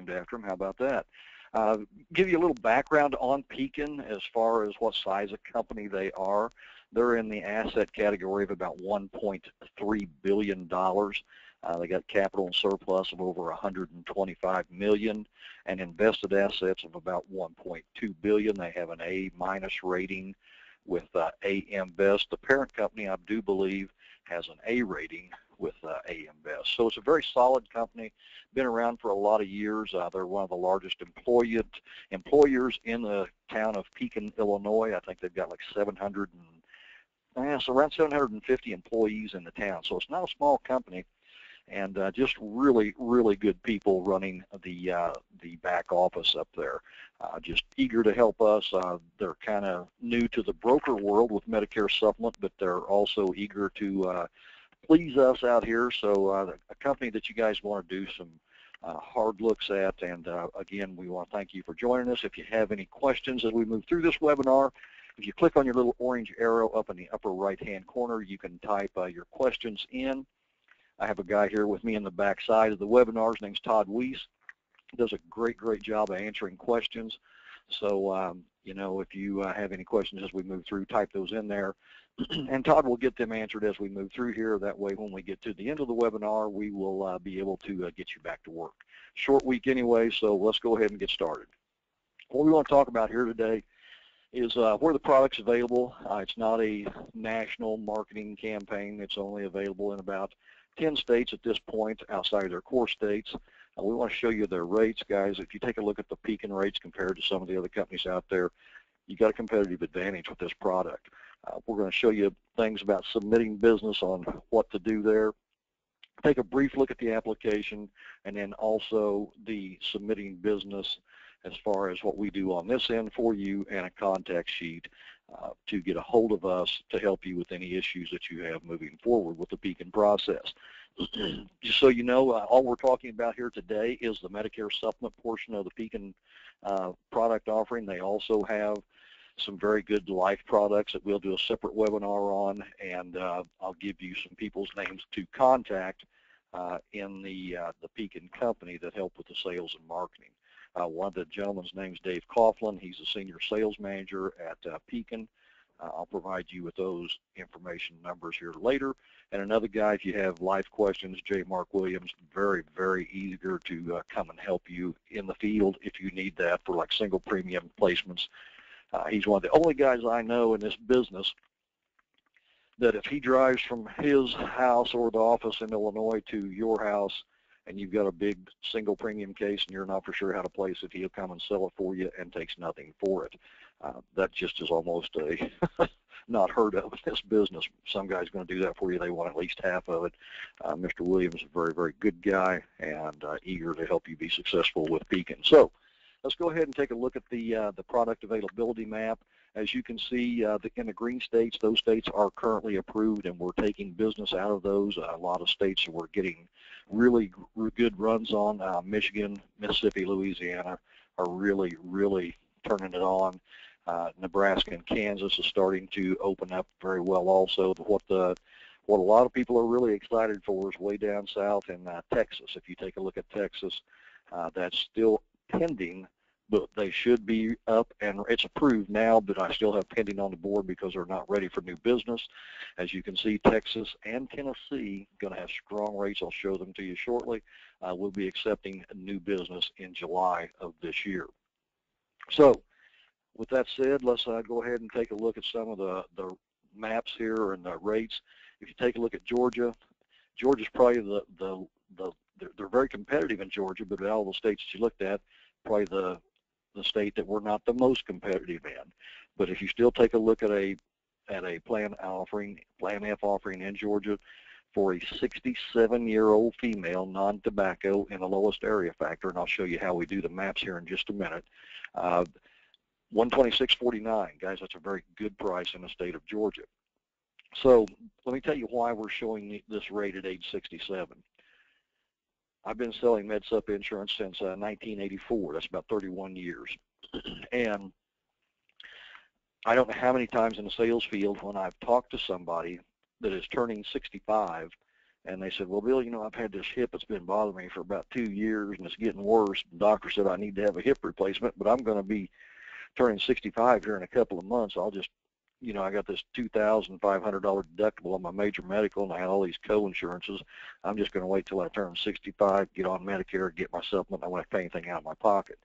named after him. How about that? Give you a little background on Pekin as far as what size of company they are. They're in the asset category of about $1.3 billion. They got capital and surplus of over $125 million and invested assets of about $1.2 billion. They have an A- rating with AM Best. The parent company, I do believe, has an A rating with AM Best. So it's a very solid company, been around for a lot of years. They're one of the largest employers in the town of Pekin, Illinois. I think they've got like around 750 employees in the town. So it's not a small company, and just really, really good people running the back office up there. Just eager to help us. They're kind of new to the broker world with Medicare Supplement, but they're also eager to please us out here. So a company that you guys want to do some hard looks at. And again, we want to thank you for joining us. If you have any questions as we move through this webinar, if you click on your little orange arrow up in the upper right-hand corner, you can type your questions in. I have a guy here with me in the back side of the webinar. His name's Todd Weiss. He does a great job of answering questions. So, you know, if you have any questions as we move through, type those in there. And Todd will get them answered as we move through here. That way, when we get to the end of the webinar, we will be able to get you back to work. Short week anyway, so let's go ahead and get started. What we want to talk about here today is where the product's available. It's not a national marketing campaign. It's only available in about 10 states at this point outside of their core states. We want to show you their rates, guys. If you take a look at the Pekin rates compared to some of the other companies out there, you got a competitive advantage with this product. We're going to show you things about submitting business on what to do there. Take a brief look at the application, and then also the submitting business as far as what we do on this end for you, and a contact sheet to get a hold of us to help you with any issues that you have moving forward with the Pekin process. Just so you know, all we're talking about here today is the Medicare Supplement portion of the Pekin product offering. They also have some very good life products that we'll do a separate webinar on, and I'll give you some people's names to contact in the Pekin company that help with the sales and marketing. One of the gentlemen's name is Dave Coughlin. He's a senior sales manager at Pekin. I'll provide you with those information numbers here later. And another guy, if you have life questions, J. Mark Williams, very eager to come and help you in the field if you need that for like single premium placements. He's one of the only guys I know in this business that if he drives from his house or the office in Illinois to your house and you've got a big single premium case and you're not for sure how to place it, he'll come and sell it for you and takes nothing for it. That just is almost a not heard of in this business. Some guy's going to do that for you. They want at least half of it. Mr. Williams is a very good guy and eager to help you be successful with Pekin. So let's go ahead and take a look at the product availability map. As you can see, in the green states, those states are currently approved, and we're taking business out of those. A lot of states we're getting really good runs on. Michigan, Mississippi, Louisiana are really turning it on. Nebraska and Kansas is starting to open up very well also. But what a lot of people are really excited for is way down south in Texas. If you take a look at Texas, that's still pending, but they should be up, and it's approved now, but I still have pending on the board because they're not ready for new business. As you can see, Texas and Tennessee going to have strong rates. I'll show them to you shortly. We'll be accepting new business in July of this year. So with that said, let's go ahead and take a look at some of the maps here and the rates. If you take a look at Georgia's probably they're very competitive in Georgia, but of all the states that you looked at, probably the state that we're not the most competitive in. But if you still take a look at a Plan F offering in Georgia for a 67-year-old female, non-tobacco, in the lowest area factor, and I'll show you how we do the maps here in just a minute. $126.49, guys, that's a very good price in the state of Georgia. So let me tell you why we're showing this rate at age 67. I've been selling Med Supp insurance since 1984. That's about 31 years. And I don't know how many times in the sales field when I've talked to somebody that is turning 65 And they said, well, Bill, you know, I've had this hip that's been bothering me for about 2 years, and it's getting worse. The doctor said I need to have a hip replacement, but I'm going to be turning 65 here in a couple of months. I'll just, you know, I got this $2,500 deductible on my major medical, and I had all these co-insurances. I'm just going to wait till I turn 65, get on Medicare, get my supplement. I don't want to pay anything out of my pocket.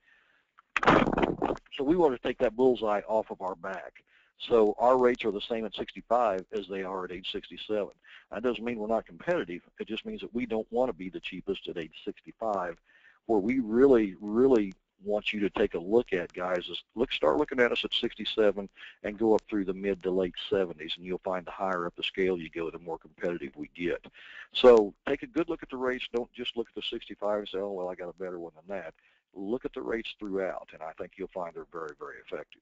So we want to take that bullseye off of our back. So our rates are the same at 65 as they are at age 67. That doesn't mean we're not competitive. It just means that we don't want to be the cheapest at age 65. Where we really, really want you to take a look at, guys, is start looking at us at 67 and go up through the mid to late 70s, and you'll find the higher up the scale you go, the more competitive we get. So take a good look at the rates. Don't just look at the 65 and say, oh, well, I got a better one than that. Look at the rates throughout, and I think you'll find they're very, very effective.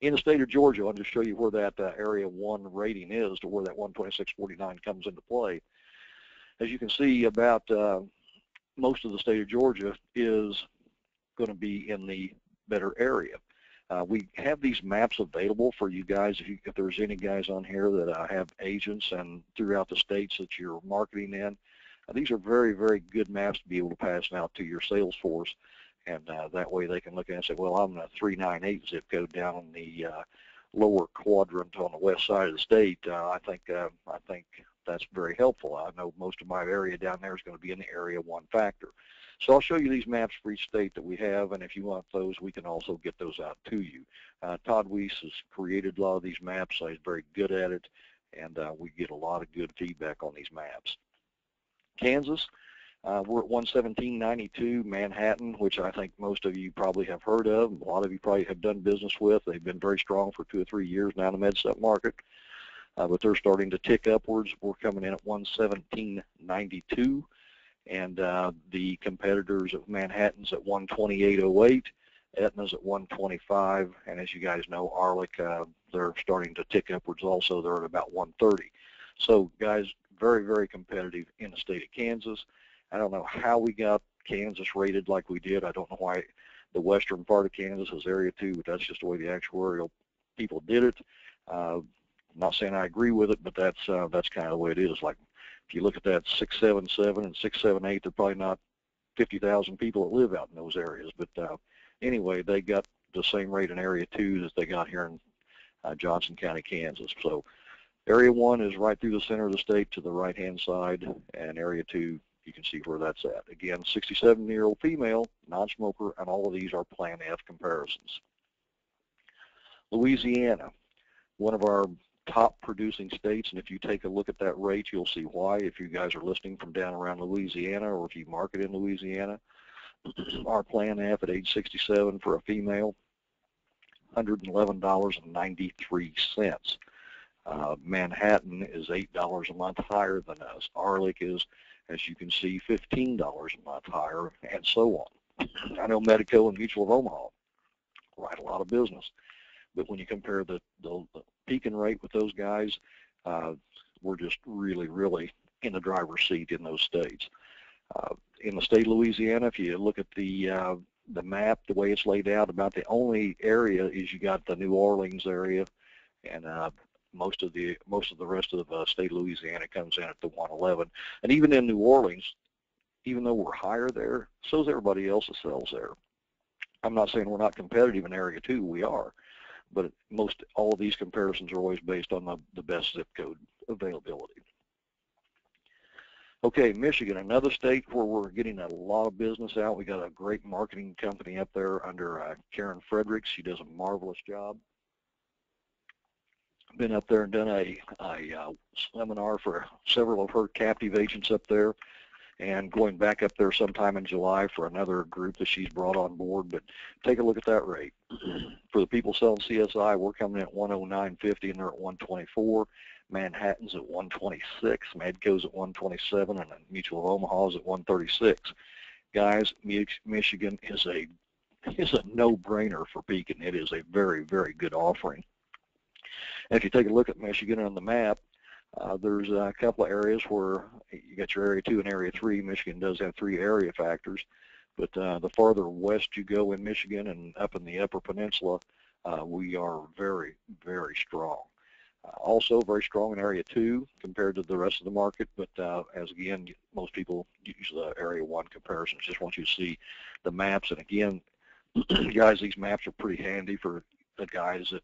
In the state of Georgia, I'll just show you where that Area 1 rating is, to where that 126.49 comes into play. As you can see, about most of the state of Georgia is going to be in the better area. We have these maps available for you guys. If there's any guys on here that have agents and throughout the states that you're marketing in, these are very, very good maps to be able to pass out to your sales force. And that way they can look at it and say, well, I'm in a 398 zip code down in the lower quadrant on the west side of the state. I think that's very helpful. I know most of my area down there is going to be in the Area 1 factor. So I'll show you these maps for each state that we have, and if you want those, we can also get those out to you. Todd Weiss has created a lot of these maps, so he's very good at it, and we get a lot of good feedback on these maps. Kansas. We're at 117.92, Manhattan, which I think most of you probably have heard of. A lot of you probably have done business with. They've been very strong for 2 or 3 years now in the Med Supp market, but they're starting to tick upwards. We're coming in at 117.92, and the competitors of Manhattan's at 128.08, Aetna's at 125, and as you guys know, Arlic, they're starting to tick upwards also. They're at about 130. So guys, very, very competitive in the state of Kansas. I don't know how we got Kansas rated like we did. I don't know why the western part of Kansas is Area 2, but that's just the way the actuarial people did it. I'm not saying I agree with it, but that's kind of the way it is. Like if you look at that 677 and 678, they're probably not 50,000 people that live out in those areas. But anyway, they got the same rate in Area 2 as they got here in Johnson County, Kansas. So Area 1 is right through the center of the state to the right-hand side, and Area 2, you can see where that's at. Again, 67-year-old female, non-smoker, and all of these are Plan F comparisons. Louisiana, one of our top producing states, and if you take a look at that rate, you'll see why. If you guys are listening from down around Louisiana, or if you market in Louisiana, our Plan F at age 67 for a female, $111.93. Manhattan is $8 a month higher than us. Arlic is, as you can see, $15 a month higher, and so on. I know Medico and Mutual of Omaha write a lot of business, but when you compare the Pekin rate with those guys, we're just really, really in the driver's seat in those states. In the state of Louisiana, if you look at the map, the way it's laid out, about the only area is you got the New Orleans area, and most of the rest of the state of Louisiana comes in at the 111. And even in New Orleans, even though we're higher there, so is everybody else that sells there. I'm not saying we're not competitive in Area 2, we are, but all of these comparisons are always based on the best zip code availability. Okay, Michigan, another state where we're getting a lot of business out. We got a great marketing company up there under Karen Fredericks. She does a marvelous job. Been up there and done a seminar for several of her captive agents up there, and going back up there sometime in July for another group that she's brought on board. But take a look at that rate. For the people selling CSI, we're coming in at 109.50, and they're at 124. Manhattan's at 126, Medco's at 127, and Mutual of Omaha's at 136. Guys, Michigan is a no-brainer for Pekin. It is a very, very good offering. And if you take a look at Michigan on the map, there's a couple of areas where you got your Area 2 and Area 3. Michigan does have 3 area factors, but the farther west you go in Michigan and up in the Upper Peninsula, we are very, very strong. Also very strong in Area 2 compared to the rest of the market, but as again, most people use the Area 1 comparisons. Just want you to see the maps, and again, guys, these maps are pretty handy for the guys that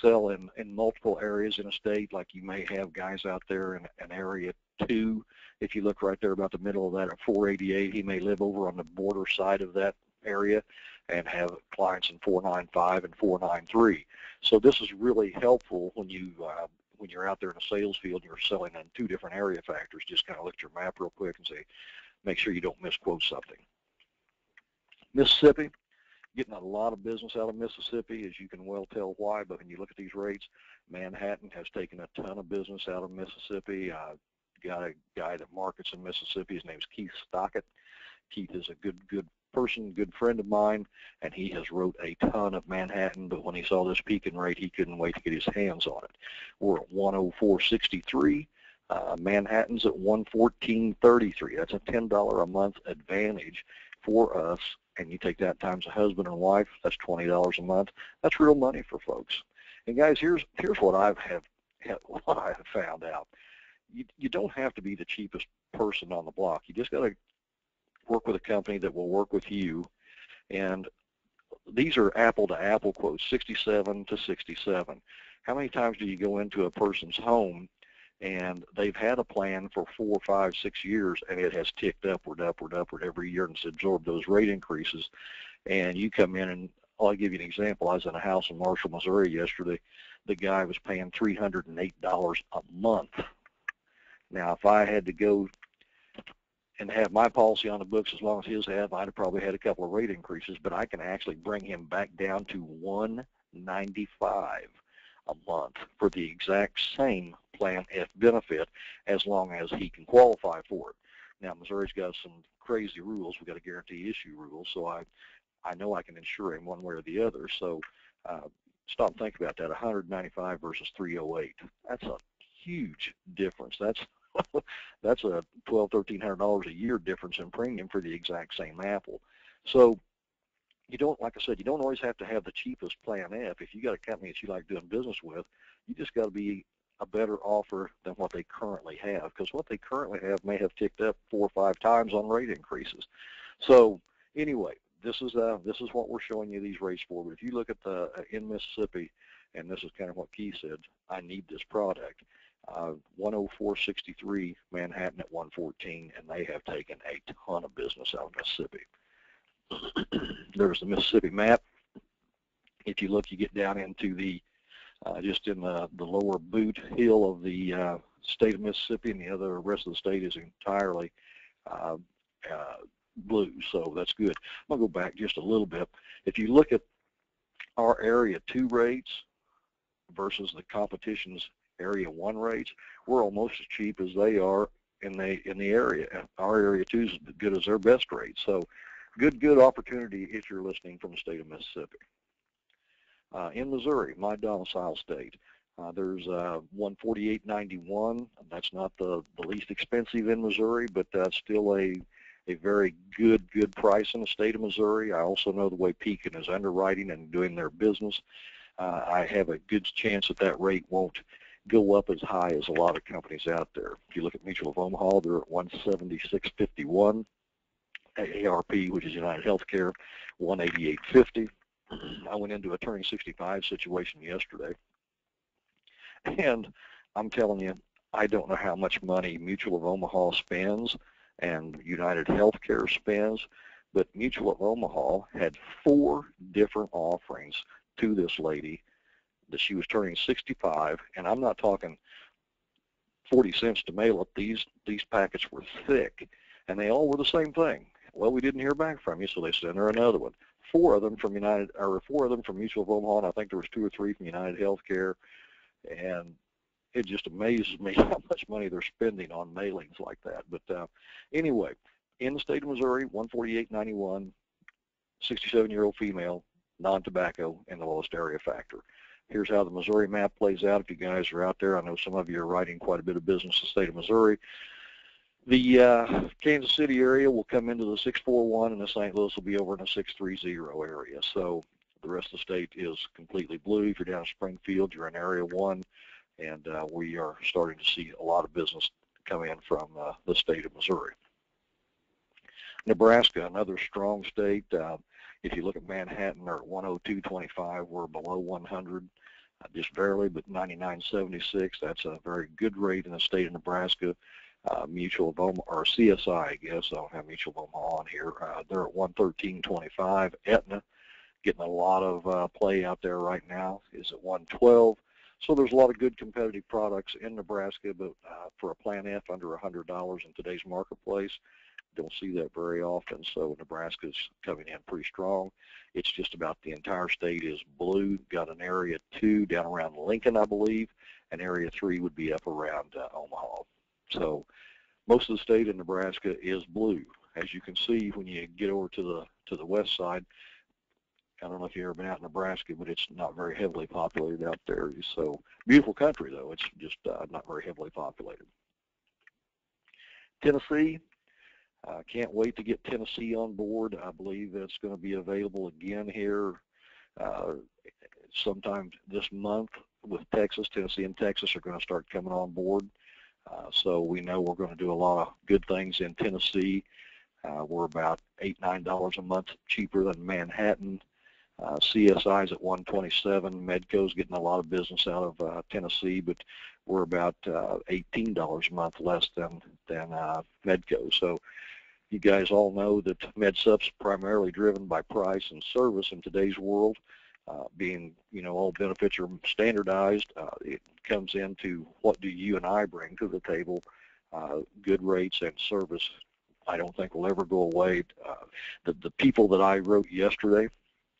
sell in multiple areas in a state. Like you may have guys out there in Area 2. If you look right there about the middle of that at 488, he may live over on the border side of that area and have clients in 495 and 493. So this is really helpful when you're out there in a sales field and you're selling in 2 different area factors. Just kind of look at your map real quick and say, make sure you don't misquote something. Mississippi, getting a lot of business out of Mississippi, as you can well tell why, but when you look at these rates, Manhattan has taken a ton of business out of Mississippi. Got a guy that markets in Mississippi. His name's Keith Stockett. Keith is a good person, good friend of mine, and he has wrote a ton of Manhattan, but when he saw this Pekin rate, he couldn't wait to get his hands on it. We're at 104.63. Manhattan's at 114.33. That's a $10 a month advantage for us, and you take that times a husband and wife, that's $20 a month. That's real money for folks. And guys, here's what I have found out. You don't have to be the cheapest person on the block. You just got to work with a company that will work with you. And these are apple-to-apple quotes, 67 to 67. How many times do you go into a person's home and they've had a plan for 4, 5, 6 years, and it has ticked upward every year, and it's absorbed those rate increases, and you come in and I'll give you an example. I was in a house in Marshall, Missouri yesterday. The guy was paying $308 a month. Now, if I had to go and have my policy on the books as long as his have, I'd have probably had a couple of rate increases, but I can actually bring him back down to $195 a month for the exact same plan F benefit, as long as he can qualify for it. Now, Missouri's got some crazy rules. We've got a guarantee issue rule, so I know I can insure him one way or the other. So stop and think about that, $195 versus $308. That's a huge difference. That's that's a $1,200, $1,300 a year difference in premium for the exact same apple. So you don't, like I said, you don't always have to have the cheapest plan F. If you got a company that you like doing business with, you just got to be a better offer than what they currently have, because what they currently have may have ticked up 4 or 5 times on rate increases. So anyway, this is what we're showing you these rates for. But if you look at the in Mississippi, and this is kind of what Keith said, I need this product. 104.63, Manhattan at 114, and they have taken a ton of business out of Mississippi. There's the Mississippi map. If you look, you get down into the just in the lower boot hill of the state of Mississippi, and the rest of the state is entirely blue, so that's good. I'm going to go back just a little bit. If you look at our Area 2 rates versus the competition's Area 1 rates, we're almost as cheap as they are in the area. Our Area 2 is as good as their best rate. So good opportunity if you're listening from the state of Mississippi. In Missouri, my domicile state, there's 148.91. That's not the least expensive in Missouri, but that's still a very good price in the state of Missouri. I also know the way Pekin is underwriting and doing their business. I have a good chance that rate won't go up as high as a lot of companies out there. If you look at Mutual of Omaha, they're at 176.51. AARP, which is United Healthcare, 188.50. I went into a turning 65 situation yesterday, and I'm telling you, I don't know how much money Mutual of Omaha spends and United Healthcare spends, but Mutual of Omaha had 4 different offerings to this lady that she was turning 65, and I'm not talking 40 cents to mail it. These packets were thick, and they all were the same thing. Well, we didn't hear back from you, so they sent her another one. 4 of them from Mutual of Omaha, and I think there was 2 or 3 from United Healthcare, and it just amazes me how much money they're spending on mailings like that. But anyway, in the state of Missouri, 148.91, 67-year-old female, non-tobacco, and the lowest area factor. Here's how the Missouri map plays out. If you guys are out there, I know some of you are writing quite a bit of business in the state of Missouri. The Kansas City area will come into the 641, and the St. Louis will be over in the 630 area. So the rest of the state is completely blue. If you're down in Springfield, you're in Area 1, and we are starting to see a lot of business come in from the state of Missouri. Nebraska, another strong state. If you look at Manhattan, they're at 102.25. We're below 100, just barely, but 99.76. That's a very good rate in the state of Nebraska. Mutual of Omaha, or CSI, I guess. I don't have Mutual of Omaha on here. They're at 113.25. Aetna, getting a lot of play out there right now, is at 112. So there's a lot of good competitive products in Nebraska, but for a Plan F under $100 in today's marketplace, don't see that very often. So Nebraska's coming in pretty strong. It's just about the entire state is blue. Got an area 2 down around Lincoln, I believe, and area 3 would be up around Omaha. So most of the state of Nebraska is blue. As you can see, when you get over to the west side, I don't know if you've ever been out in Nebraska, but it's not very heavily populated out there. So beautiful country, though. It's just not very heavily populated. Tennessee, can't wait to get Tennessee on board. I believe it's going to be available again here sometime this month with Texas. Tennessee and Texas are going to start coming on board. So we know we're going to do a lot of good things in Tennessee. We're about $8, $9 a month cheaper than Manhattan. CSI's at 127. Medco's getting a lot of business out of Tennessee, but we're about $18 a month less than Medco. So you guys all know that Med Supp's primarily driven by price and service in today's world. Being, all benefits are standardized, it comes into what do you and I bring to the table. Good rates and service, I don't think will ever go away. The people that I wrote yesterday,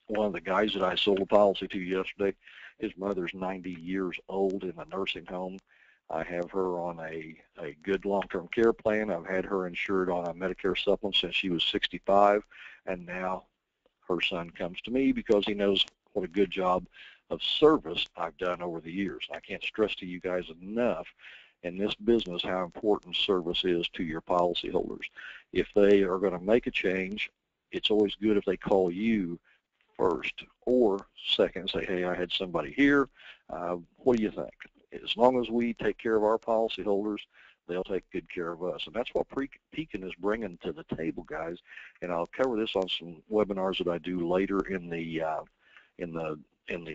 one of the guys that I sold a policy to yesterday, his mother's 90 years old in a nursing home. I have her on a good long-term care plan. I've had her insured on a Medicare supplement since she was 65, and now her son comes to me because he knows what a good job of service I've done over the years. I can't stress to you guys enough in this business how important service is to your policyholders. If they are going to make a change, it's always good if they call you first or second, say, hey, I had somebody here. What do you think? As long as we take care of our policyholders, they'll take good care of us. And that's what Pekin is bringing to the table, guys. And I'll cover this on some webinars that I do later in the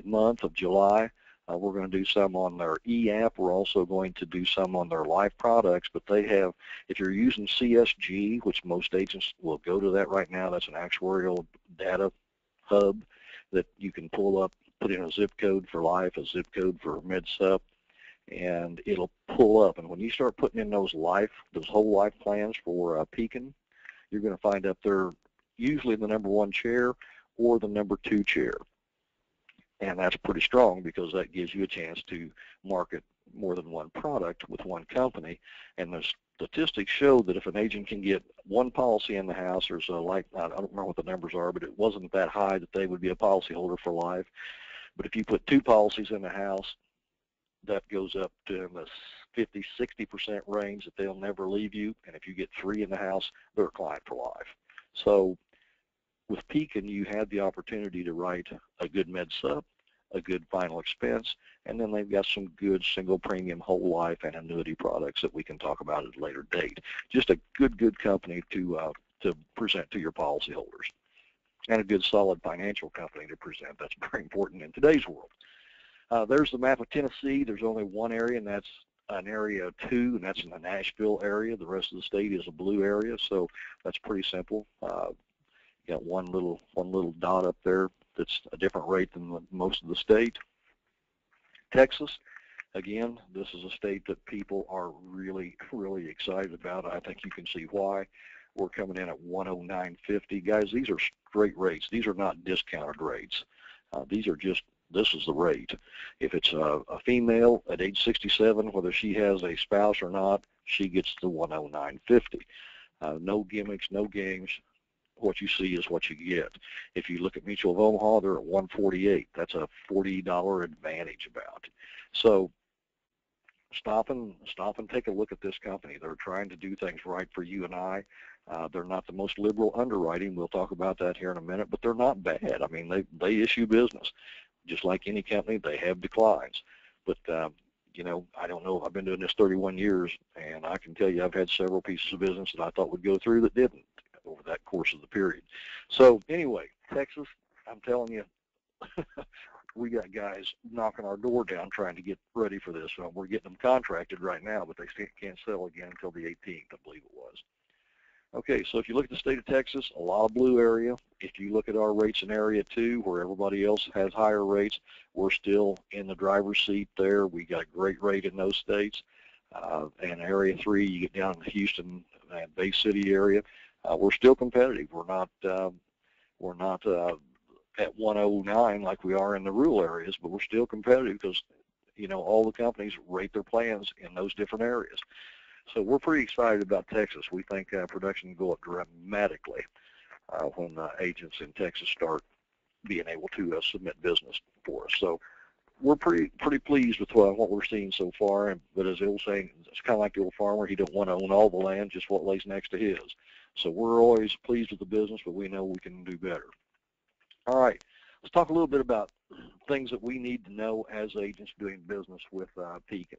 month of July. We're going to do some on their e-app. We're also going to do some on their life products. But they have, if you're using CSG, which most agents will go to that right now, that's an actuarial data hub that you can pull up, put in a zip code for life, a zip code for Med Supp, and it'll pull up. And when you start putting in those whole life plans for Pekin, you're going to find up there usually the #1 chair or the #2 chair. And that's pretty strong because that gives you a chance to market more than one product with one company. And the statistics show that if an agent can get one policy in the house, there's I don't remember what the numbers are, but it wasn't that high that they would be a policyholder for life. But if you put 2 policies in the house, that goes up to the 50-60% range that they'll never leave you. And if you get 3 in the house, they're a client for life. So with Pekin, you had the opportunity to write a good Med Supp, a good final expense, and then they've got some good single premium whole life and annuity products that we can talk about at a later date. Just a good company to present to your policyholders, and a good solid financial company to present. That's very important in today's world. There's the map of Tennessee. There's only one area, and that's an area 2, and that's in the Nashville area. The rest of the state is a blue area, so that's pretty simple. You got one little dot up there that's a different rate than most of the state. Texas, again, this is a state that people are really excited about. I think you can see why. We're coming in at 109.50. Guys, these are straight rates. These are not discounted rates. These are just, this is the rate. If it's a female at age 67, whether she has a spouse or not, she gets the 109.50. No gimmicks, no games. What you see is what you get. If you look at Mutual of Omaha, they're at 148. That's a $40 advantage about. So stop and take a look at this company. They're trying to do things right for you and I. They're not the most liberal underwriting. We'll talk about that here in a minute, but they're not bad. I mean, they issue business. Just like any company, they have declines. But you know, I don't know, I've been doing this 31 years, and I can tell you I've had several pieces of business that I thought would go through that didn't over that course of the period. So anyway, Texas, I'm telling you, we got guys knocking our door down trying to get ready for this. We're getting them contracted right now, but they can't sell again until the 18th, I believe it was. Okay, so if you look at the state of Texas, a lot of blue area. If you look at our rates in Area 2, where everybody else has higher rates, we're still in the driver's seat there. We got a great rate in those states. And Area 3, you get down to Houston and Bay City area, we're still competitive. We're not at 109 like we are in the rural areas, but we're still competitive because, you know, all the companies rate their plans in those different areas. So we're pretty excited about Texas. We think production will go up dramatically when agents in Texas start being able to submit business for us. So we're pretty pleased with what we're seeing so far. But as the old saying, it's kind of like the old farmer. He don't want to own all the land, just what lays next to his. So we're always pleased with the business, but we know we can do better. All right, let's talk a little bit about things that we need to know as agents doing business with Pekin.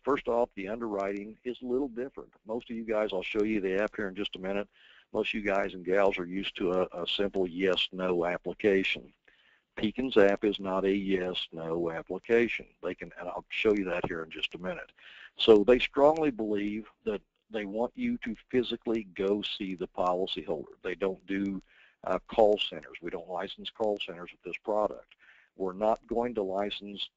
First off, the underwriting is a little different. Most of you guys, I'll show you the app here in just a minute. Most of you guys and gals are used to a simple yes-no application. Pekin's app is not a yes-no application. And I'll show you that here in just a minute. So they strongly believe that they want you to physically go see the policyholder. They don't do call centers. We don't license call centers with this product. We're not going to license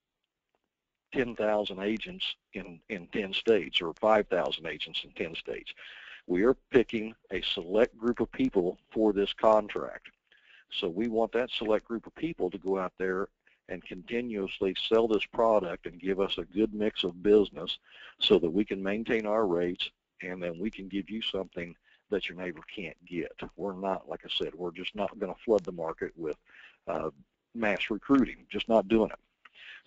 10,000 agents in 10 states or 5,000 agents in 10 states. We are picking a select group of people for this contract. So we want that select group of people to go out there and continuously sell this product and give us a good mix of business so that we can maintain our rates, and then we can give you something that your neighbor can't get. We're not, like I said, we're just not going to flood the market with mass recruiting, just not doing it.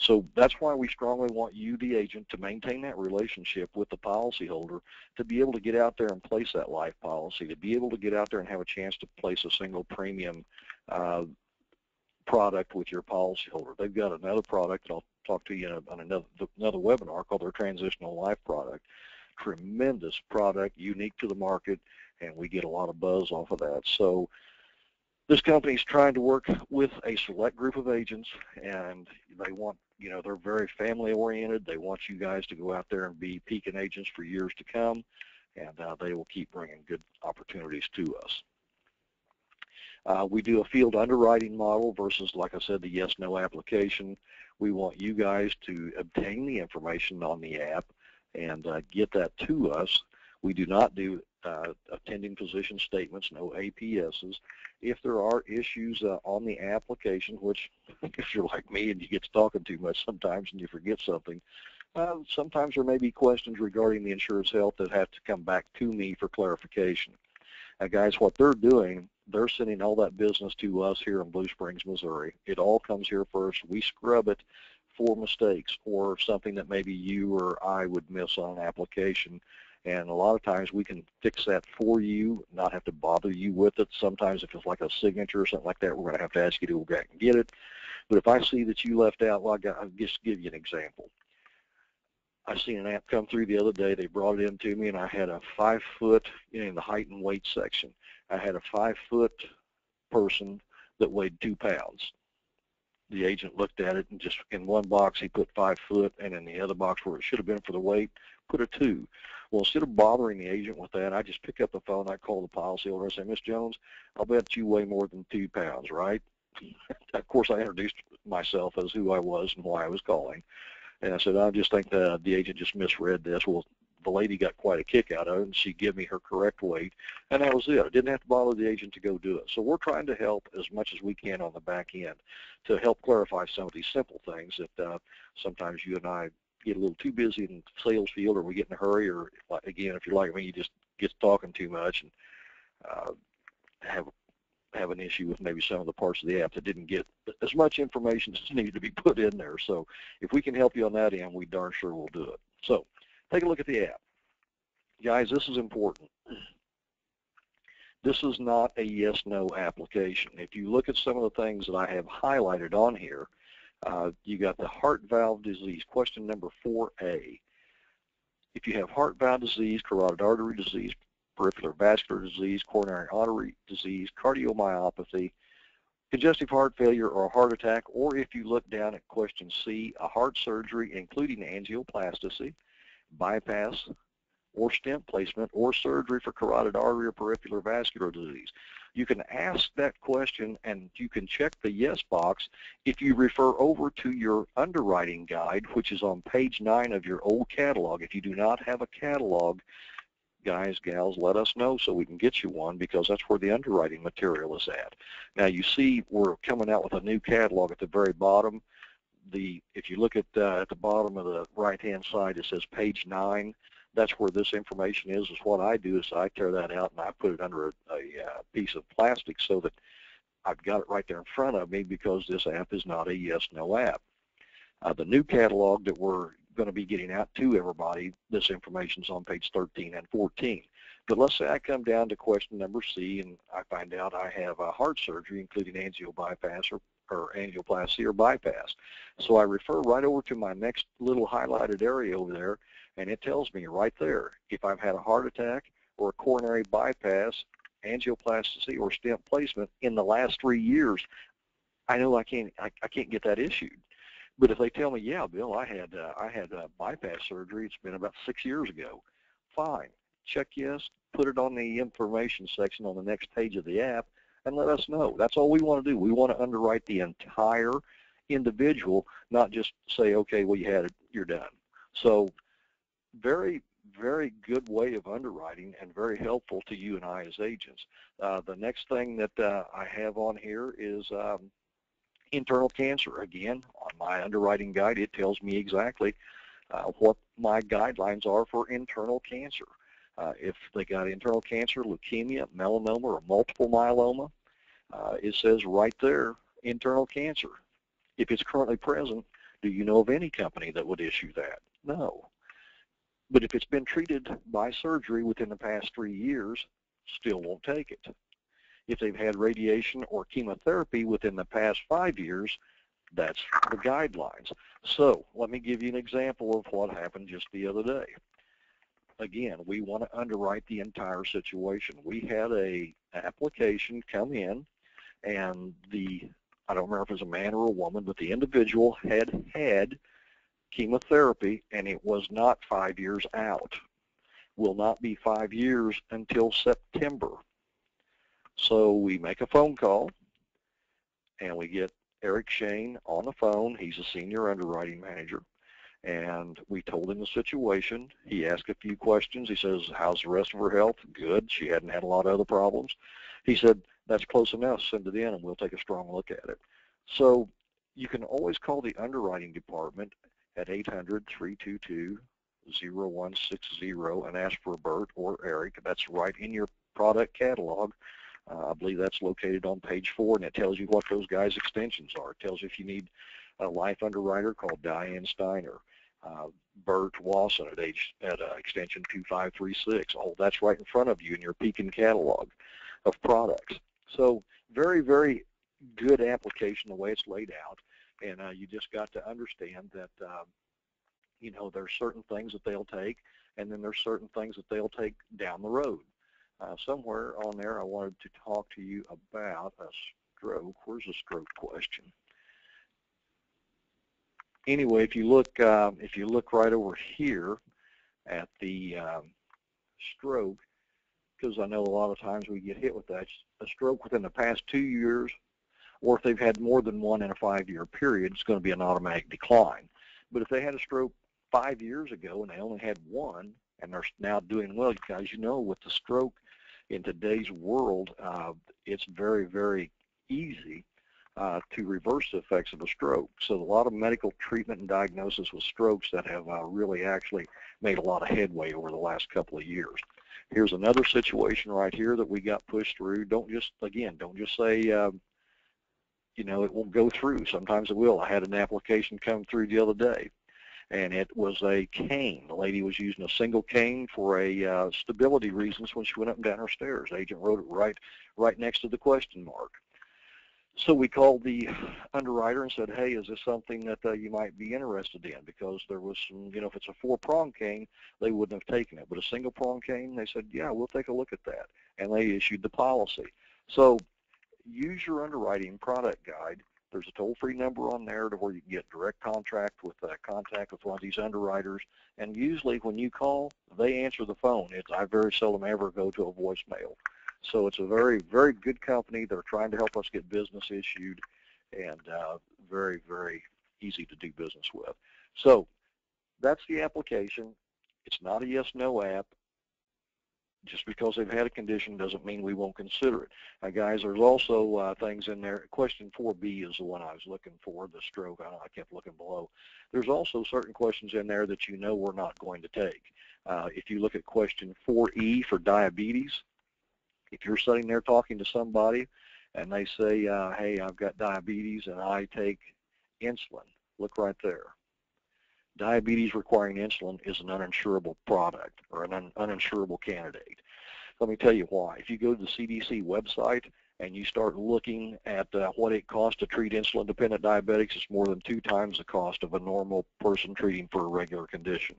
So that's why we strongly want you, the agent, to maintain that relationship with the policyholder, to be able to get out there and place that life policy, to be able to get out there and have a chance to place a single premium product with your policyholder. They've got another product that I'll talk to you on another webinar called their Transitional Life product. Tremendous product, unique to the market, and we get a lot of buzz off of that. So this company is trying to work with a select group of agents, and they want, you know, they're very family oriented. They want you guys to go out there and be Pekin agents for years to come, and they will keep bringing good opportunities to us. We do a field underwriting model versus, like I said, the yes-no application. We want you guys to obtain the information on the app and get that to us. We do not do attending physician statements, no APSs. If there are issues on the application, which if you're like me and you get to talking too much sometimes and you forget something, sometimes there may be questions regarding the insurance health that have to come back to me for clarification. Guys, what they're doing, they're sending all that business to us here in Blue Springs, Missouri. It all comes here first. We scrub it for mistakes or something that maybe you or I would miss on an application. And a lot of times we can fix that for you, not have to bother you with it. Sometimes if it's like a signature or something like that, we're going to have to ask you to go back and get it. But if I see that you left out, well, I'll just give you an example. I seen an app come through the other day. They brought it in to me, and I had a 5-foot, in the height and weight section, I had a 5-foot person that weighed 2 pounds. The agent looked at it, and just in one box he put 5 foot, and in the other box where it should have been for the weight, put a 2. Well, instead of bothering the agent with that, I just pick up the phone, I call the policyholder, I say, Miss Jones, I'll bet you weigh more than 2 pounds, right? Of course, I introduced myself as who I was and why I was calling. And I said, I just think the agent just misread this. Well, the lady got quite a kick out of it, and she gave me her correct weight, and that was it. I didn't have to bother the agent to go do it. So we're trying to help as much as we can on the back end to help clarify some of these simple things that sometimes you and I get a little too busy in the sales field, or we get in a hurry, or again, if you're like me, you just get talking too much and have an issue with maybe some of the parts of the app that didn't get as much information as needed to be put in there. So if we can help you on that end, we darn sure will do it. So take a look at the app. Guys, this is important. This is not a yes-no application. If you look at some of the things that I have highlighted on here, You got the heart valve disease, question number 4A. If you have heart valve disease, carotid artery disease, peripheral vascular disease, coronary artery disease, cardiomyopathy, congestive heart failure, or a heart attack, or if you look down at question C, a heart surgery including angioplasty, bypass, or stent placement, or surgery for carotid artery or peripheral vascular disease. You can ask that question and you can check the yes box if you refer over to your underwriting guide, which is on page 9 of your old catalog. If you do not have a catalog, guys, gals, let us know so we can get you one, because that's where the underwriting material is at. Now you see we're coming out with a new catalog at the very bottom. If you look at the bottom of the right-hand side, it says page 9. That's where this information is. What I do is I tear that out and I put it under a piece of plastic so that I've got it right there in front of me, because this app is not a yes/no app. The new catalog that we're going to be getting out to everybody, this information is on page 13 and 14. But let's say I come down to question number C and I find out I have a heart surgery including angioplasty or bypass. So I refer right over to my next little highlighted area over there, and it tells me right there if I've had a heart attack or a coronary bypass, angioplasty, or stent placement in the last 3 years. I know I can't get that issued. But if they tell me, yeah, Bill, I had bypass surgery, it's been about 6 years ago, fine. Check yes, put it on the information section on the next page of the app, and let us know. That's all we want to do. We want to underwrite the entire individual, not just say, okay, well, you had it, you're done. So very, very good way of underwriting and very helpful to you and I as agents. The next thing that I have on here is internal cancer. Again, on my underwriting guide, it tells me exactly what my guidelines are for internal cancer. If they got internal cancer, leukemia, melanoma, or multiple myeloma, it says right there, internal cancer. If it's currently present, do you know of any company that would issue that? No. But if it's been treated by surgery within the past 3 years, still won't take it. If they've had radiation or chemotherapy within the past 5 years, that's the guidelines. So let me give you an example of what happened just the other day. Again, we want to underwrite the entire situation. We had an application come in, and I don't remember if it was a man or a woman, but the individual had had chemotherapy, and it was not 5 years out. Will not be 5 years until September. So we make a phone call, and we get Eric Shane on the phone. He's a senior underwriting manager, and we told him the situation. He asked a few questions. He says, how's the rest of her health? Good. She hadn't had a lot of other problems. He said, that's close enough. Send it in, and we'll take a strong look at it. So you can always call the underwriting department at 800-322-0160 and ask for Bert or Eric. That's right in your product catalog. I believe that's located on page 4, and it tells you what those guys' extensions are. It tells you if you need a life underwriter, call Diane Steiner, Bert Wasson at extension 2536. All that's right in front of you in your Pekin catalog of products. So very, very good application the way it's laid out, and you just got to understand that you know, there's certain things that they'll take, and then there's certain things that they'll take down the road. Somewhere on there I wanted to talk to you about a stroke. Where's the stroke question? Anyway, if you look right over here at the stroke, because I know a lot of times we get hit with that, a stroke within the past 2 years, or if they've had more than one in a 5-year period, it's going to be an automatic decline. But if they had a stroke 5 years ago and they only had one, and they're now doing well, guys, you know, with the stroke in today's world, it's very, very easy to reverse the effects of a stroke. So a lot of medical treatment and diagnosis with strokes that have really actually made a lot of headway over the last couple of years. Here's another situation right here that we got pushed through. Don't just say, you know, it won't go through. Sometimes it will. I had an application come through the other day, and it was a cane. The lady was using a single cane for a stability reasons when she went up and down her stairs. The agent wrote it right next to the question mark. So we called the underwriter and said, hey, is this something that you might be interested in? Because there was some, if it's a four-prong cane, they wouldn't have taken it. But a single-prong cane, they said, yeah, we'll take a look at that. And they issued the policy. So use your underwriting product guide. There's a toll-free number on there to where you can get direct contact with one of these underwriters. And usually when you call, they answer the phone. I very seldom ever go to a voicemail. So it's a very, very good company. They're trying to help us get business issued, and very, very easy to do business with. So that's the application. It's not a yes-no app. Just because they've had a condition doesn't mean we won't consider it. Guys, there's also things in there. Question 4B is the one I was looking for, the stroke. I kept looking below. There's also certain questions in there that we're not going to take. If you look at question 4E for diabetes, if you're sitting there talking to somebody and they say, hey, I've got diabetes and I take insulin, look right there. Diabetes requiring insulin is an uninsurable product or an uninsurable candidate. Let me tell you why. If you go to the CDC website and you start looking at what it costs to treat insulin-dependent diabetics, it's more than 2 times the cost of a normal person treating for a regular condition.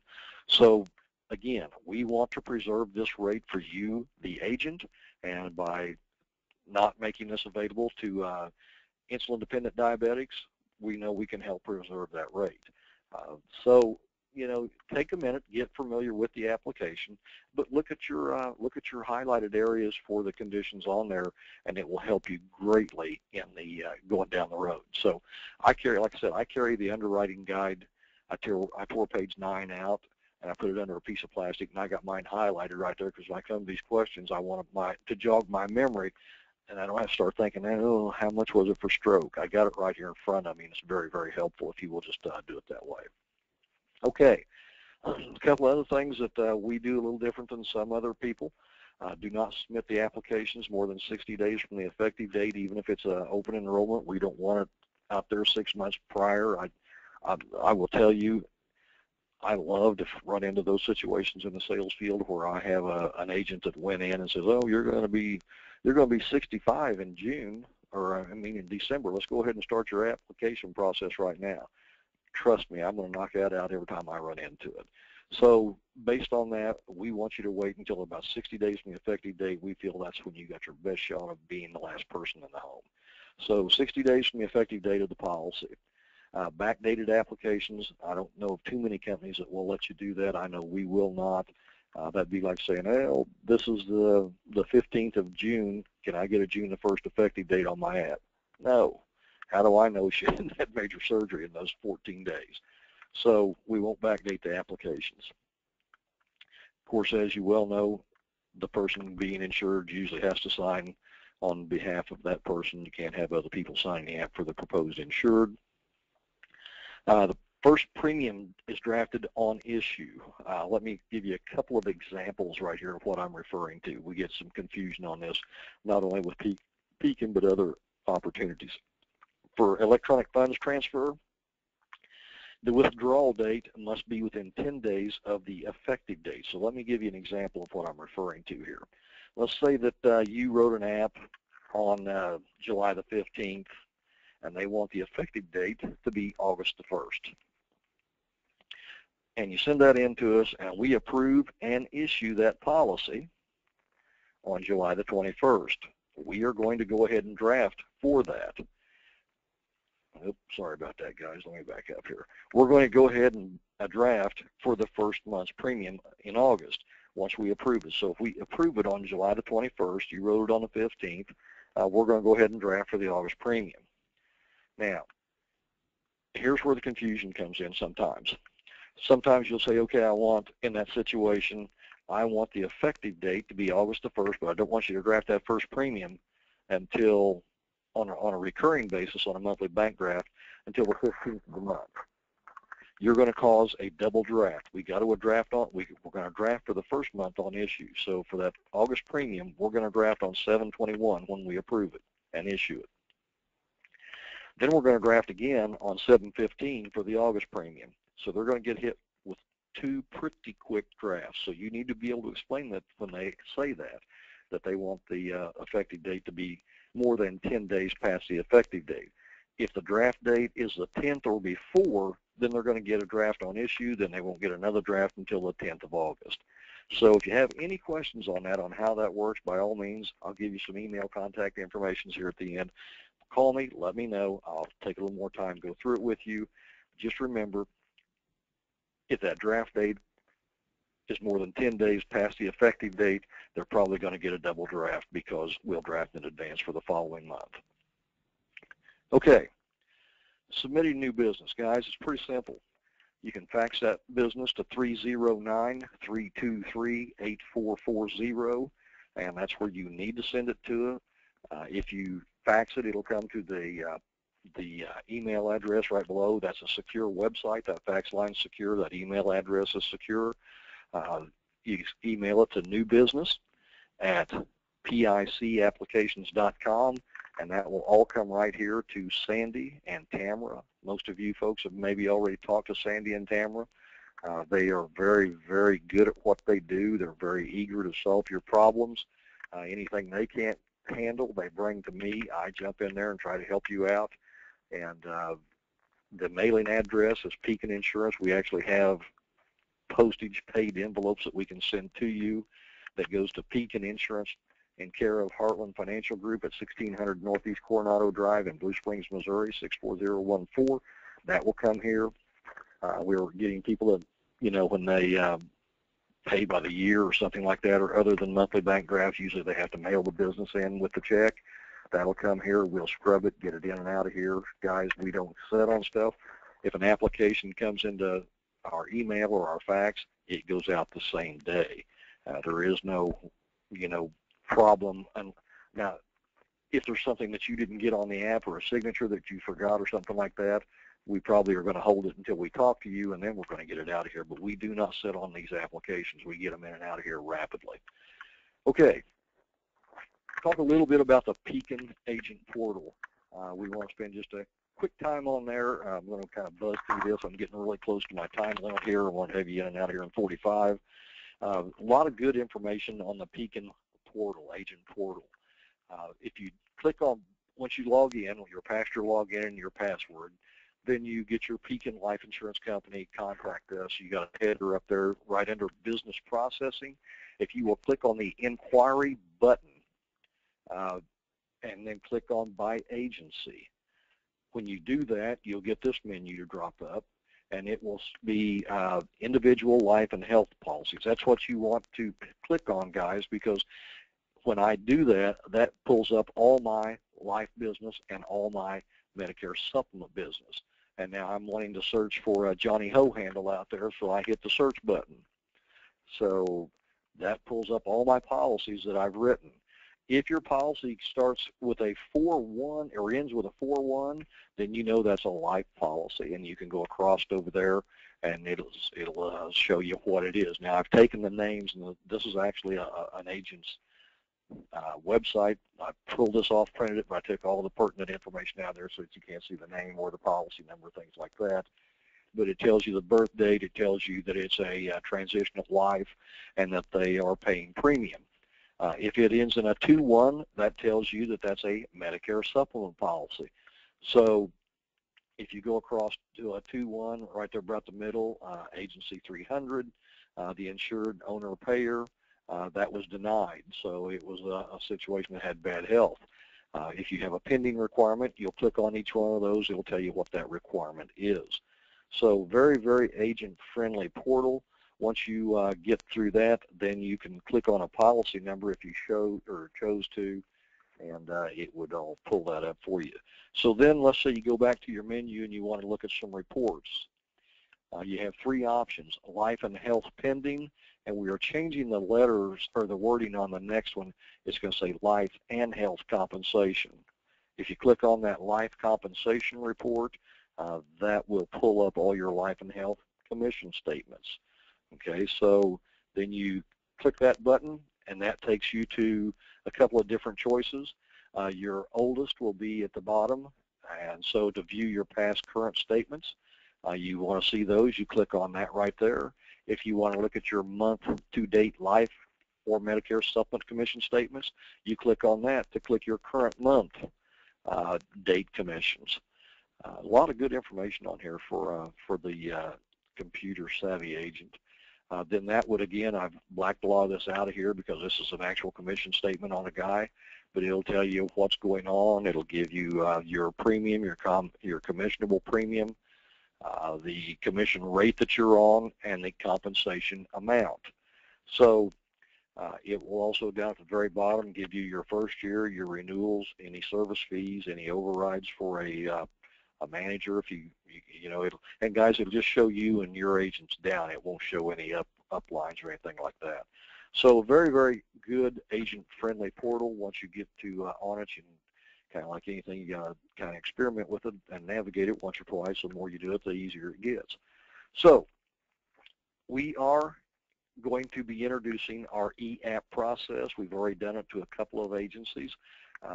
So again, we want to preserve this rate for you, the agent, and by not making this available to insulin-dependent diabetics, we know we can help preserve that rate. So, take a minute, get familiar with the application, but look at your highlighted areas for the conditions on there, and it will help you greatly in the going down the road. So, like I said, I carry the underwriting guide. I tore page 9 out, and I put it under a piece of plastic, and I got mine highlighted right there because when I come to these questions, I want to jog my memory, and I don't have to start thinking, oh, how much was it for stroke? I got it right here in front of me, and it's very, very helpful if you will just do it that way. Okay, a couple other things that we do a little different than some other people. Do not submit the applications more than 60 days from the effective date, even if it's an open enrollment. We don't want it out there 6 months prior. I will tell you, I love to run into those situations in the sales field where I have an agent that went in and says, oh, you're going to be 65 in June, or in December. Let's go ahead and start your application process right now. Trust me, I'm going to knock that out every time I run into it. So based on that, we want you to wait until about 60 days from the effective date. We feel that's when you got your best shot of being the last person in the home. So 60 days from the effective date of the policy. Backdated applications, I don't know of too many companies that will let you do that. I know we will not. That'd be like saying, well, this is the 15th of June. Can I get a June the 1st effective date on my app? No. How do I know she hadn't had major surgery in those 14 days? So we won't backdate the applications. Of course, as you well know, the person being insured usually has to sign on behalf of that person. You can't have other people signing the app for the proposed insured. The first premium is drafted on issue. Let me give you a couple of examples right here of what I'm referring to. We get some confusion on this, not only with Pekin, but other opportunities. For electronic funds transfer, the withdrawal date must be within 10 days of the effective date. So let me give you an example of what I'm referring to here. Let's say that you wrote an app on July the 15th, and they want the effective date to be August the 1st. And you send that in to us, and we approve and issue that policy on July the 21st. We are going to go ahead and draft for that. Oops, sorry about that, guys. Let me back up here. We're going to go ahead and draft for the first month's premium in August once we approve it. So if we approve it on July the 21st, you wrote it on the 15th, we're going to go ahead and draft for the August premium. Now, here's where the confusion comes in sometimes. Sometimes you'll say, okay, in that situation, I want the effective date to be August the 1st, but I don't want you to draft that first premium until on a recurring basis on a monthly bank draft until the 15th of the month. You're going to cause a double draft. We're going to draft for the first month on issue. So for that August premium, we're going to draft on 7/21 when we approve it and issue it. Then we're going to draft again on 7/15 for the August premium. So they're going to get hit with 2 pretty quick drafts. So you need to be able to explain that when they say that they want the effective date to be more than 10 days past the effective date. If the draft date is the 10th or before, then they're going to get a draft on issue, then they won't get another draft until the 10th of August. So if you have any questions on that, on how that works, by all means, I'll give you some email contact information here at the end. Call me, let me know. I'll take a little more time to go through it with you. Just remember, if that draft date is more than 10 days past the effective date, they're probably going to get a double draft because we'll draft in advance for the following month. Okay, submitting new business, guys, it's pretty simple. You can fax that business to 309-323-8440, and that's where you need to send it to. If you fax it, it'll come to the email address right below. That's a secure website. That fax line's secure. That email address is secure. You email it to newbusiness@picapplications.com, and that will all come right here to Sandy and Tamara. Most of you folks have maybe already talked to Sandy and Tamara. They are very, very good at what they do. They're very eager to solve your problems. Anything they can't handle, they bring to me. I jump in there and try to help you out. And the mailing address is Pekin Insurance. We actually have postage paid envelopes that we can send to you that goes to Pekin Insurance in care of Heartland Financial Group at 1600 Northeast Coronado Drive in Blue Springs, Missouri, 64014. That will come here. We're getting people that, you know, when they pay by the year or something like that, or other than monthly bank drafts, usually they have to mail the business in with the check. That'll come here. We'll scrub it, get it in and out of here. Guys, we don't sit on stuff. If an application comes into our email or our fax, it goes out the same day. There is no, you know, problem. And now, if there's something that you didn't get on the app or a signature that you forgot or something like that, we probably are going to hold it until we talk to you, and then we're going to get it out of here. But we do not sit on these applications. We get them in and out of here rapidly. Okay. Talk a little bit about the Pekin Agent Portal. We want to spend just a quick time on there. I'm going to kind of buzz through this. I'm getting really close to my time limit here. I want to have you in and out of here in 45. A lot of good information on the Pekin Portal, Agent Portal. If you click on, once you log in, your pastor login and your password, then you get your Pekin Life Insurance Company, contact us. You got a header up there right under Business Processing. If you will click on the Inquiry button, and then click on By Agency. When you do that, you'll get this menu to drop up, and it will be individual life and health policies. That's what you want to click on, guys, because when I do that, that pulls up all my life business and all my Medicare supplement business. And now I'm wanting to search for a Johnny Ho handle out there, so I hit the search button. So that pulls up all my policies that I've written. If your policy starts with a 4-1 or ends with a 4-1, then you know that's a life policy, and you can go across over there, and it'll show you what it is. Now, I've taken the names, and this is actually an agent's website. I pulled this off, printed it, but I took all the pertinent information out there so that you can't see the name or the policy number, things like that. But it tells you the birth date. It tells you that it's a transition of life and that they are paying premium. If it ends in a 2-1, that tells you that that's a Medicare supplement policy. So if you go across to a 2-1, right there about the middle, agency 300, the insured owner payer, that was denied. So it was a situation that had bad health. If you have a pending requirement, you'll click on each one of those. It'll tell you what that requirement is. So very, very agent-friendly portal. Once you get through that, then you can click on a policy number if you chose to, and it would all pull that up for you. So then let's say you go back to your menu and you want to look at some reports. You have 3 options, life and health pending, and we are changing the letters or the wording on the next one. It's going to say life and health compensation. If you click on that life compensation report, that will pull up all your life and health commission statements. Okay, so then you click that button, and that takes you to a couple of different choices. Your oldest will be at the bottom, and so to view your past current statements, you want to see those, you click on that right there. If you want to look at your month-to-date life for Medicare supplement commission statements. You click on that to click your current month date commissions. A lot of good information on here for the computer savvy agent. Then that would, again, I've blacked a lot of this out of here because this is an actual commission statement on a guy, but it'll tell you what's going on. It'll give you your premium, your commissionable premium, the commission rate that you're on, and the compensation amount. So it will also, down at the very bottom, give you your first year, your renewals, any service fees, any overrides for a manager. If you know, and guys, it'll just show you and your agents down. It won't show any uplines or anything like that. So very, very good agent-friendly portal. Once you get to on it, you can, kind of like anything, you gotta kind of experiment with it and navigate it once or twice. The more you do it, the easier it gets. So we are going to be introducing our e-app process. We've already done it to a couple of agencies.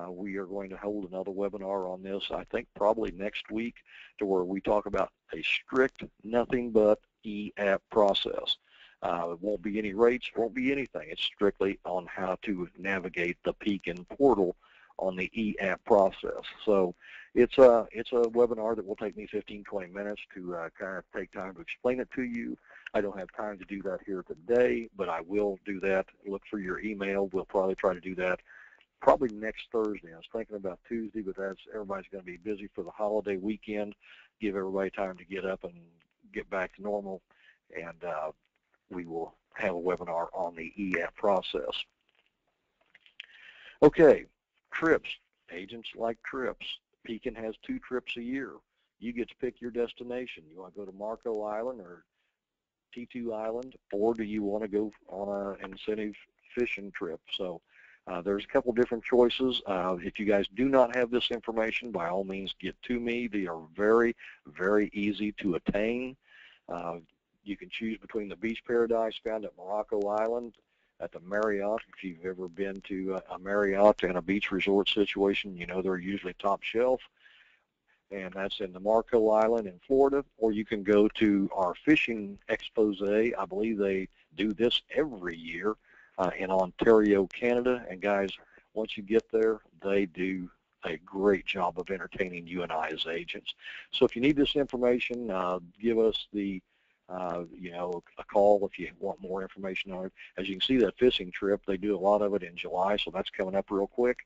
We are going to hold another webinar on this, I think probably next week, to where we talk about a strict nothing but e-app process. It won't be any rates, won't be anything. It's strictly on how to navigate the Pekin portal on the e-app process. So it's a webinar that will take me 15-20 minutes to kind of take time to explain it to you. I don't have time to do that here today, but I will do that. Look for your email. We'll probably try to do that probably next Thursday. I was thinking about Tuesday, but everybody's going to be busy for the holiday weekend. Give everybody time to get up and get back to normal, and we will have a webinar on the e-app process. Okay, trips. Agents like trips. Pekin has 2 trips a year. You get to pick your destination. You want to go to Marco Island or T2 Island, or do you want to go on an incentive fishing trip? So there's a couple different choices. If you guys do not have this information, by all means get to me. They are very, very easy to attain. You can choose between the beach paradise found at Morocco Island, at the Marriott. If you've ever been to a Marriott and a beach resort situation, you know they're usually top shelf, and that's in the Marco Island in Florida. Or you can go to our fishing expose. I believe they do this every year in Ontario, Canada. And guys, once you get there, they do a great job of entertaining you and I as agents. So if you need this information, give us the you know, a call if you want more information on it. As you can see, that fishing trip, they do a lot of it in July, so that's coming up real quick.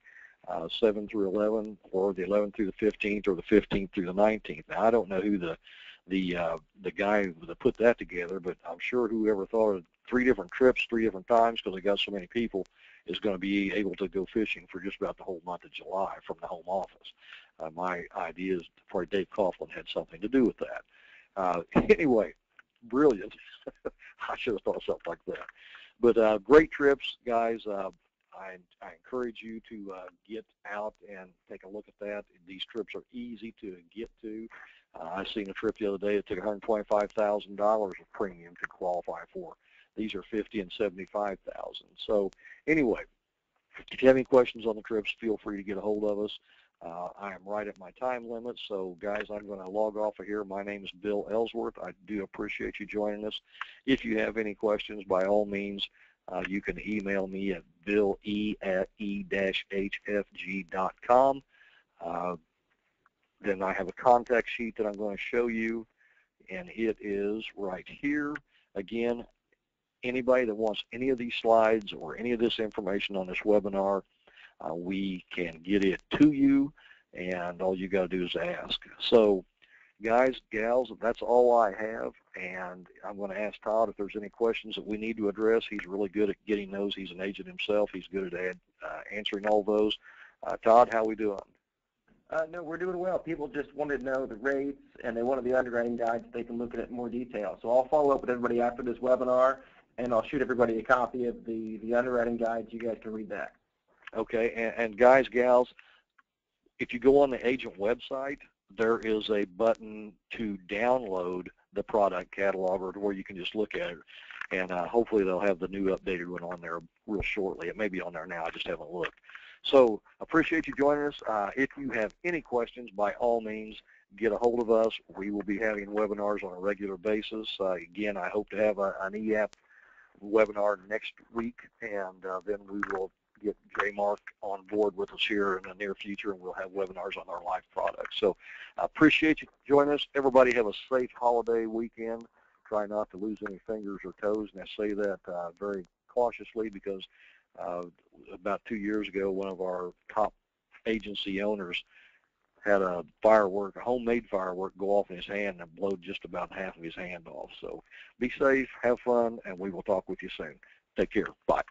7 through 11, or the 11th through the 15th, or the 15th through the 19th. Now, I don't know who the guy that put that together, but I'm sure whoever thought of 3 different trips, 3 different times, because they got so many people, is going to be able to go fishing for just about the whole month of July from the home office. My idea is probably Dave Coughlin had something to do with that. Anyway, brilliant. I should have thought of something like that. But great trips, guys. I encourage you to get out and take a look at that. These trips are easy to get to. I seen a trip the other day that took $125,000 of premium to qualify for. These are $50,000 and $75,000. So anyway, if you have any questions on the trips, feel free to get a hold of us. I am right at my time limit, so guys, I'm going to log off of here. My name is Bill Ellsworth. I do appreciate you joining us. If you have any questions, by all means, you can email me at bill.e@e-hfg.com. Then I have a contact sheet that I'm going to show you, and it is right here. Again, anybody that wants any of these slides or any of this information on this webinar, we can get it to you, and all you got to do is ask. So guys, gals, that's all I have, and I'm going to ask Todd if there's any questions that we need to address. He's really good at getting those. He's an agent himself. He's good at answering all those. Todd, how we doing? No, we're doing well. People just wanted to know the rates, and they wanted the underwriting guide so they can look at it in more detail. So I'll follow up with everybody after this webinar, and I'll shoot everybody a copy of the underwriting guide so you guys can read that. Okay, and guys, gals, if you go on the agent website, there is a button to download the product catalog, or where you can just look at it, and hopefully they'll have the new updated one on there real shortly. It may be on there now. I just haven't looked. So appreciate you joining us. If you have any questions, by all means, get a hold of us. We will be having webinars on a regular basis. Again, I hope to have an e-app webinar next week, and then we will get J Mark on board with us here in the near future, and we'll have webinars on our life products. So I appreciate you joining us. Everybody have a safe holiday weekend. Try not to lose any fingers or toes, and I say that very cautiously because about 2 years ago, one of our top agency owners had a homemade firework go off in his hand and blow just about half of his hand off. So be safe, have fun, and we will talk with you soon. Take care. Bye.